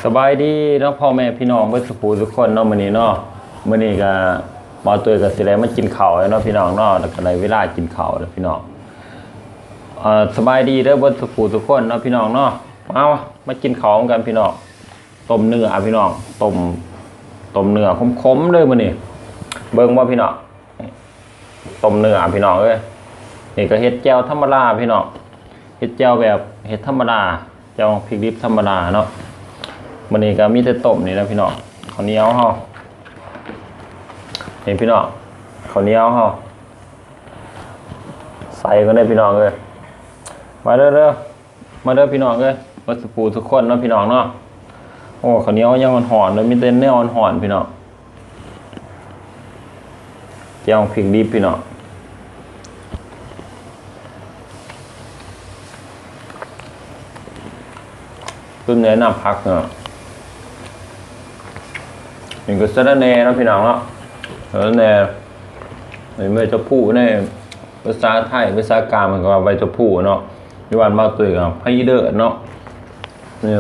สบายดีเนาะพ่อแม่พี่น้องเพื่อนสุขทุกคนเนาะมื้อนี้เนาะมื้อนี้ก็บ่ตัวก็สิได้มากินข้าวเนาะพี่น้องเนาะแล้วก็ได้เวลากินข้าวแล้วพี่น้องสบายดีเด้อเพื่อนสุขทุกคนเนาะพี่น้องเนาะมากินข้าวกันพี่น้องต้มเนื้อพี่น้องต้มเนื้อขมๆเลยมื้อนี้เบิ่งบ่พี่น้องต้มเนื้อพี่น้องเอ้ยนี่ก็เฮ็ดแจ่วธรรมดาพี่น้องเฮ็ดแจ่วแบบเฮ็ดธรรมดาแจ่วพริกดิบธรรมดาเนาะมื้อนี้ก็มีแต่ต้มนี่นะพี่น้องข้าวเหนียวเฮานี่พี่น้องข้าวเหนียวเฮาใส่กันได้พี่น้องเอ้ยมาเด้อมาเด้อพี่น้องเอ้ยวัสดุทุกคนเนาะพี่น้องเนาะโอ้ข้าวเหนียวยังอ่อนๆเลยมีแต่เนื้ออ่อนๆพี่น้องแจ่วพริกดิบพี่น้องต้นเนื้อน้ำพักเนาะนี่ก็สะระแหน่เนาะพี่น้องเนาะสะระแหน่นี่ใบชะพูในภาษาไทยภาษากลางมันก็ว่าใบชะพูเนาะมีวันมาตุยกับไผ่เด้อเนาะนี่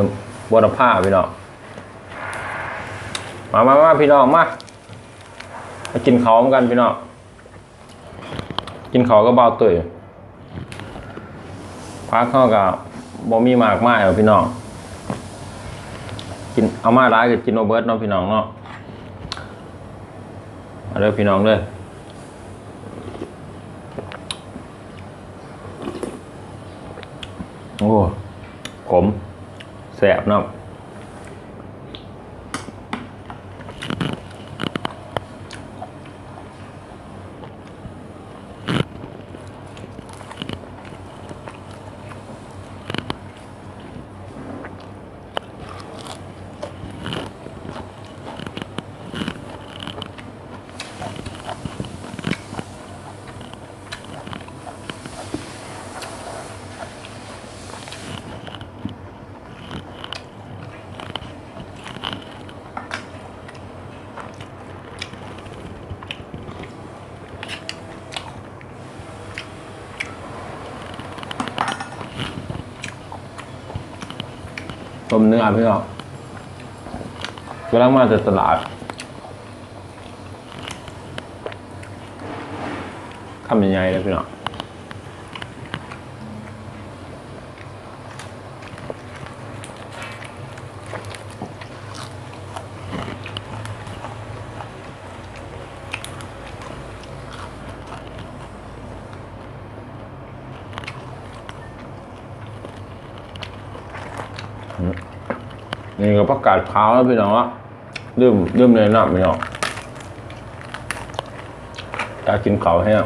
บัวผ้าพี่น้องมาพี่น้องมากินข้าวกันพี่น้องกินข้าวก็เบาตุยพักเข้ากับบ่มีมากมายหรอกพี่น้องกินเอามาร้ายกับกินโอเบิร์ตเนาะพี่น้องเนาะมาเด้อพี่น้องเด้อโอ้ขมแสบเนาะต้มเนื้อพี่น้องกำลังมาจากตลาดทำยังไงเลยพี่น้องนี่ก็ประกาศขาวแล้วพี่น้องดื่มเลยนะพี่น้องอยากกินข้าวแห้ง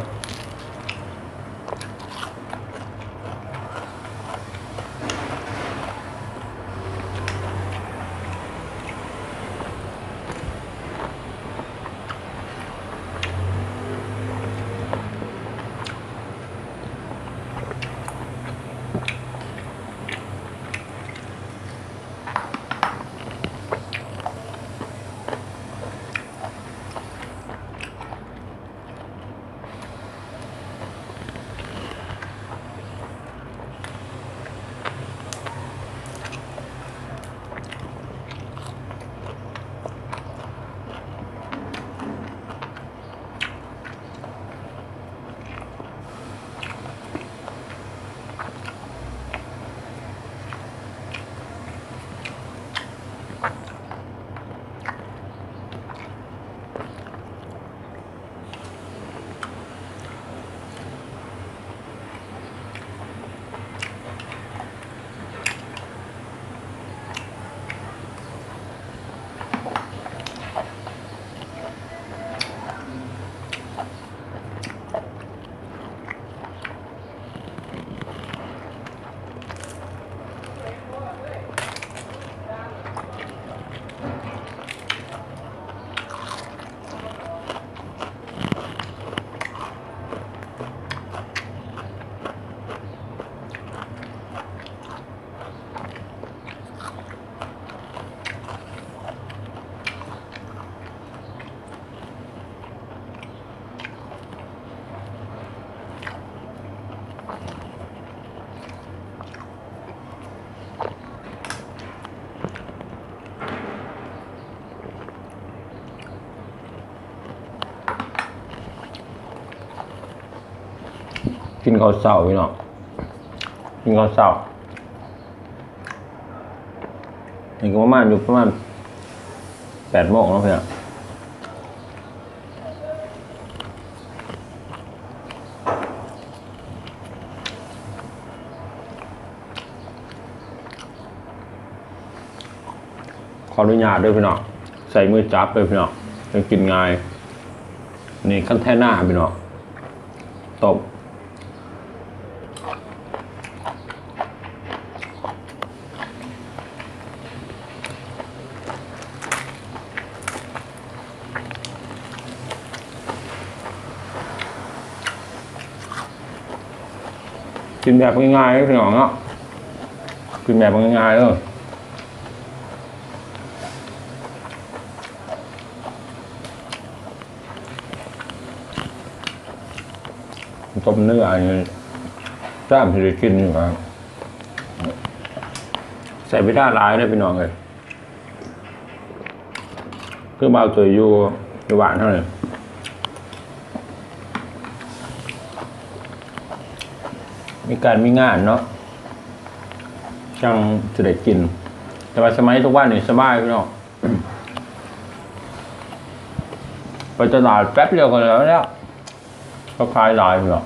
กินข้าวเช้าพี่น้องกินข้าวเช้านี่ก็ประมาณอยู่ประมาณ8 โมงแล้วพี่น้องขออนุญาตด้วยพี่น้องใส่มือจับเลยพี่น้องจะกินง่ายนี่ขั้นแท่หน้าพี่น้องตบกินแบบง่ายๆพี่น้องเนาะกินแบบง่ายๆเลยต้มเนื้ออันนี้จ้ามที่ได้กินอยู่ครับใส่ไปด้านร้ายได้พี่น้องเลยเพื่อเบาตัวอยู่หวานเท่าไหร่มีการมีงานเนาะช่างจะได้กินแต่ว่าสมัยทุกวันนี่สบายพี่น้องไปตลาดแป๊บเดียวกันแล้วเนี่ยก็คลายลายพี่น้อง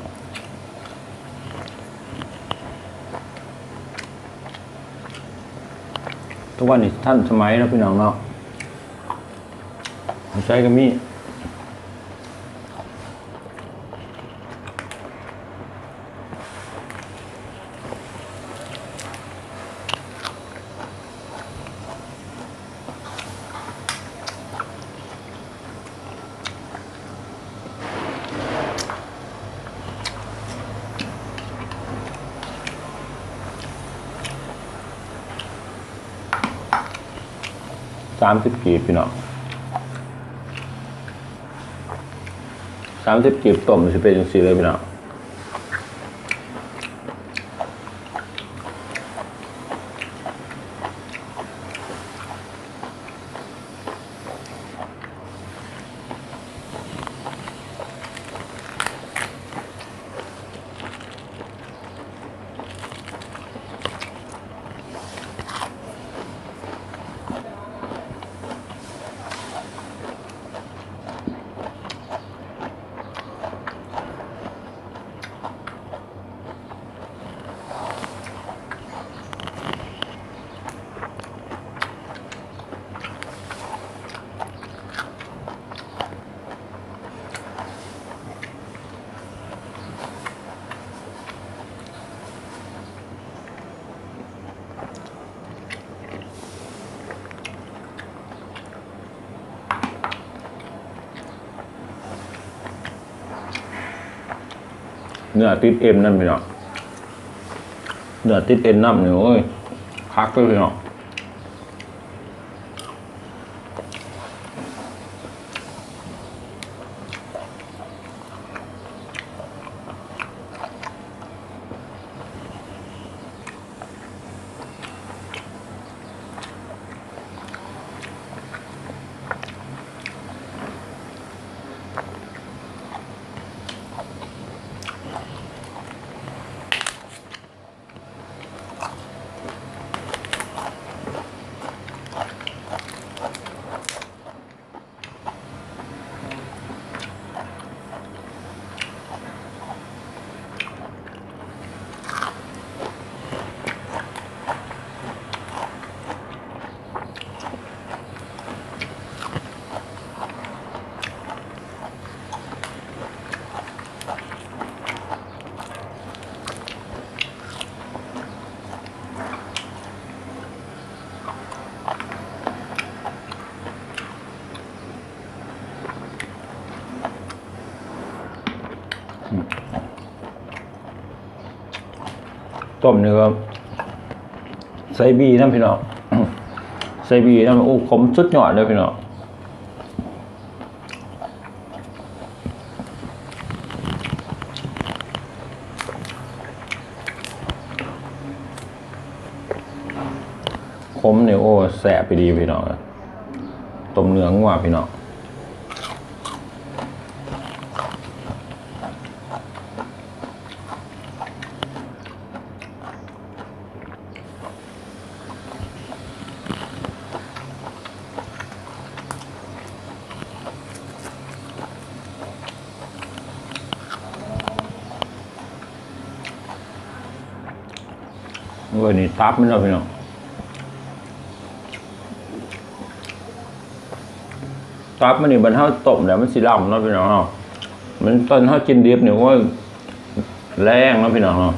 ทุกวันนี้ท่านสมัยแล้วพี่น้องเนาะใช้ก็มี30 กีบพี่น้อง30 กีบต้มจะเป็นจังซี่เลยพี่น้องเนื้อติดเอ็นนั่นพี่น้องเนื้อติดเอ็นน้ำเนี่ยโอ้ยคักเลยพี่น้องต้มเนื้อใส่บีน้ำพี่น้องใส่บีน้ำโอ้ขมสุดยอดเลยพี่น้องขมเนี่ยโอ้แสบไปดีพี่น้องต้มเนื้องัวพี่น้อง วันนี้ตับมันเนาะพี่น้องตับมันนี่บรรเทาต้มแล้วมันสีดำเนาะพี่น้องเนาะมันตอนเท่ากินดิบเนี่ยว่าแรงเนาะพี่น้องเนาะ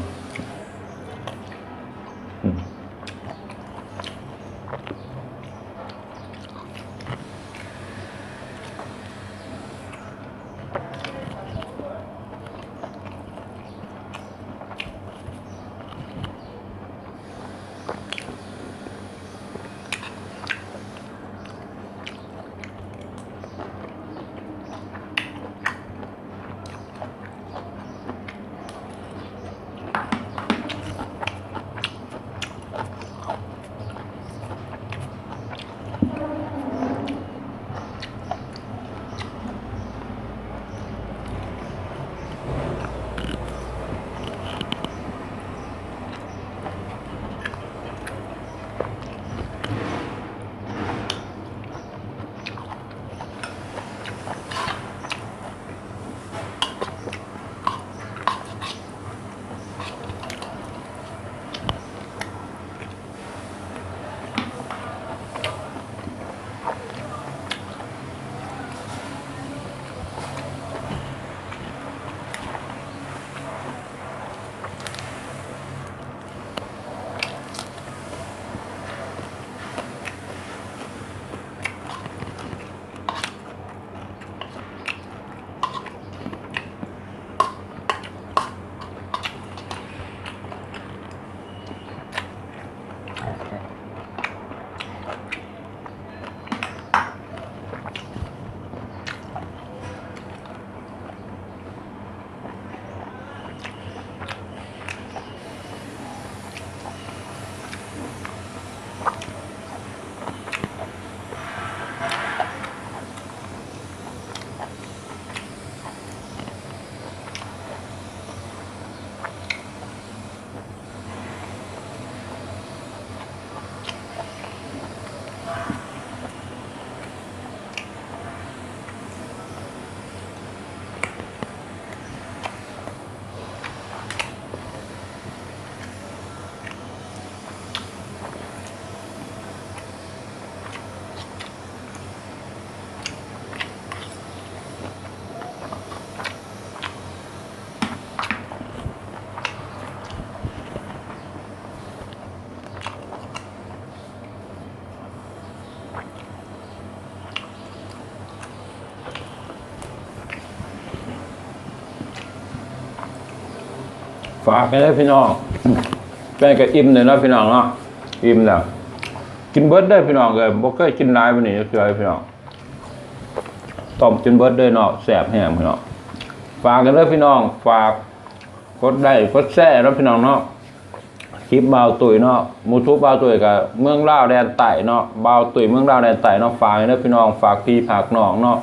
ฝากไปได้พี่น้องแป้งกับอิ่มเลยเนาะพี่น้องเนาะอิ่มแล้วกินเบิร์ดได้พี่น้องเลยบ่เคยกินหลายวันนี้ก็คือพี่น้องต้มกินเบิร์ดได้เนาะแซ่บแห้งพี่น้องฝากกันเลยพี่น้องฝากกดได้กดแชร์แล้วพี่น้องเนาะคลิปบ่าวตุ๋ยเนาะมูทูบบ่าวตุ๋ยกับเมืองลาวแดนใต้เนาะบ่าวตุ๋ยเมืองลาวแดนใต้เนาะฝากกันเลยพี่น้องฝากพี่ฝากน้องเนาะ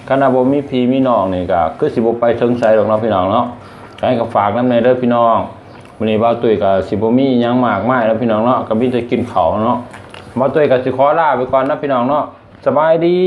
คณะบ่มีพี่มีน้องนี่ก็คือสิบ่ไปถึงไสดอกเนาะพี่น้องเนาะให้กับฝากน้ำในเด้อพี่น้องวันนี้บ่าวตุ้ยกับสิบมียังมากมายแล้วพี่น้องเนาะกับพี่จะกินเขาเนาะบ่าวตุ้ยกับสิขอลาไปก่อนนะพี่น้องเนาะสบายดี